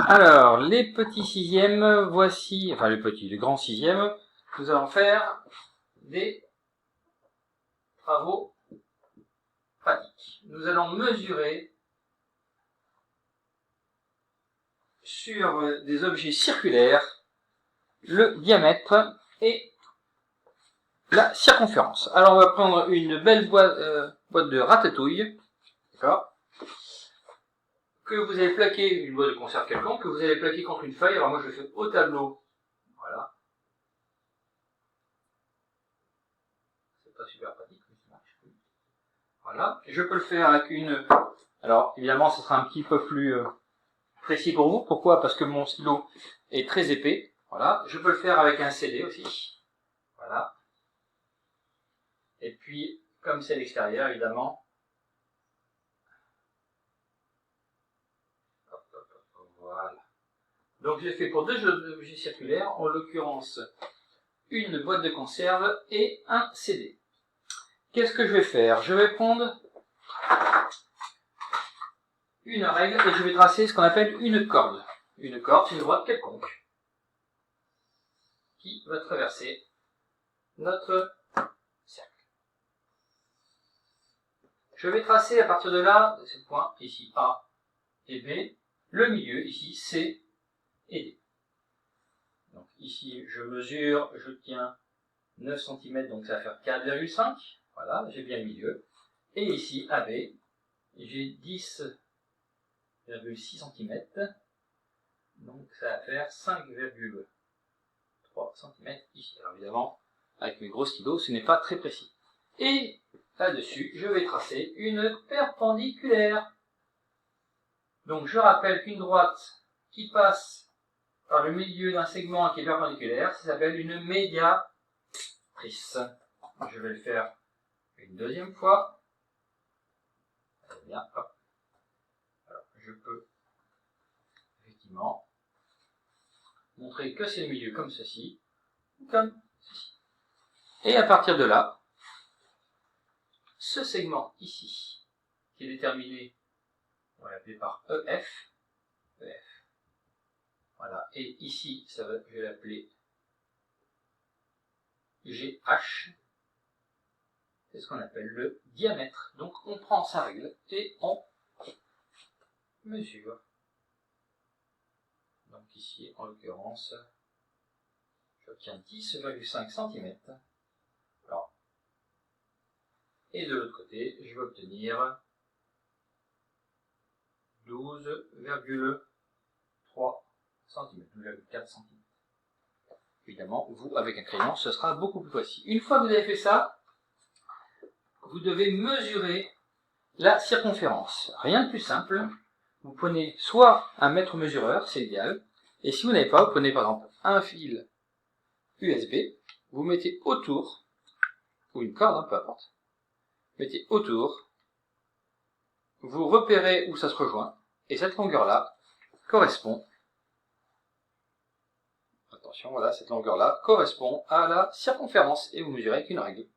Alors, les petits sixièmes, voici, enfin les grands sixièmes, nous allons faire des travaux pratiques. Nous allons mesurer sur des objets circulaires le diamètre et la circonférence. Alors on va prendre une belle boîte de ratatouille, d'accord, que vous allez plaquer, une boîte de conserve quelconque, que vous allez plaquer contre une feuille. Alors moi je le fais au tableau, voilà. C'est pas super pratique, mais ça marche. Voilà, je peux le faire avec une... Alors évidemment ce sera un petit peu plus précis pour vous. Pourquoi? Parce que mon stylo est très épais. Voilà, je peux le faire avec un CD aussi. Voilà. Et puis, comme c'est à l'extérieur, évidemment, voilà. Donc j'ai fait pour deux objets circulaires, en l'occurrence une boîte de conserve et un CD. Qu'est-ce que je vais faire? Je vais prendre une règle et je vais tracer ce qu'on appelle une corde. Une corde, c'est une droite quelconque qui va traverser notre cercle. Je vais tracer à partir de là, de ces points, ici A et B, le milieu, ici C et D. Donc ici, je mesure, je tiens 9 cm, donc ça va faire 4,5. Voilà, j'ai bien le milieu. Et ici, AB, j'ai 10,6 cm. Donc ça va faire 5,3 cm ici. Alors évidemment, avec mes gros stylos, ce n'est pas très précis. Et là-dessus, je vais tracer une perpendiculaire. Donc je rappelle qu'une droite qui passe par le milieu d'un segment qui est perpendiculaire, ça s'appelle une médiatrice. Je vais le faire une deuxième fois. Très bien, hop. Alors, je peux effectivement montrer que c'est le milieu comme ceci, ou comme ceci. Et à partir de là, ce segment ici, qui est déterminé, on va l'appeler par EF, voilà, et ici, je vais l'appeler GH, c'est ce qu'on appelle le diamètre. Donc on prend sa règle et on mesure. Donc ici, en l'occurrence, j'obtiens 10,5 cm. Alors, et de l'autre côté, je vais obtenir 12,3 cm, 12,4 cm. Évidemment, vous, avec un crayon, ce sera beaucoup plus précis. Une fois que vous avez fait ça, vous devez mesurer la circonférence. Rien de plus simple. Vous prenez soit un mètre mesureur, c'est idéal, et si vous n'avez pas, vous prenez par exemple un fil USB, vous mettez autour, ou une corde, peu importe, mettez autour, vous repérez où ça se rejoint, et cette longueur-là correspond, attention, voilà, cette longueur-là correspond à la circonférence, et vous mesurez avec une règle.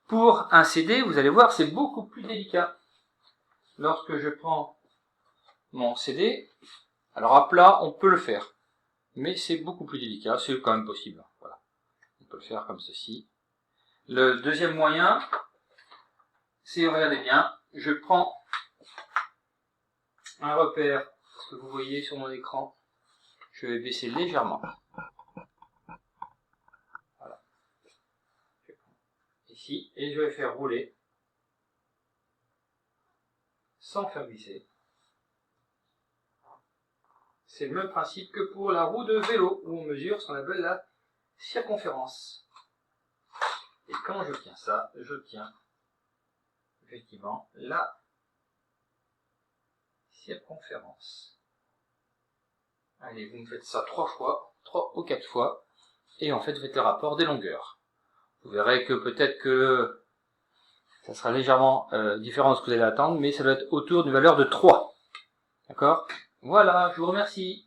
Pour un CD, vous allez voir, c'est beaucoup plus délicat. Lorsque je prends mon CD, alors à plat, on peut le faire, mais c'est beaucoup plus délicat, c'est quand même possible. Voilà. On peut le faire comme ceci. Le deuxième moyen, c'est, regardez bien, je prends un repère, ce que vous voyez sur mon écran, je vais baisser légèrement. Voilà. Ici, et je vais faire rouler, sans faire glisser. C'est le même principe que pour la roue de vélo, où on mesure ce qu'on appelle la circonférence. Et quand je tiens ça, je tiens effectivement la circonférence. Allez, vous me faites ça 3 ou 4 fois, et en fait vous faites le rapport des longueurs. Vous verrez que peut-être que ça sera légèrement différent de ce que vous allez attendre, mais ça doit être autour d'une valeur de 3. D'accord? Voilà, je vous remercie.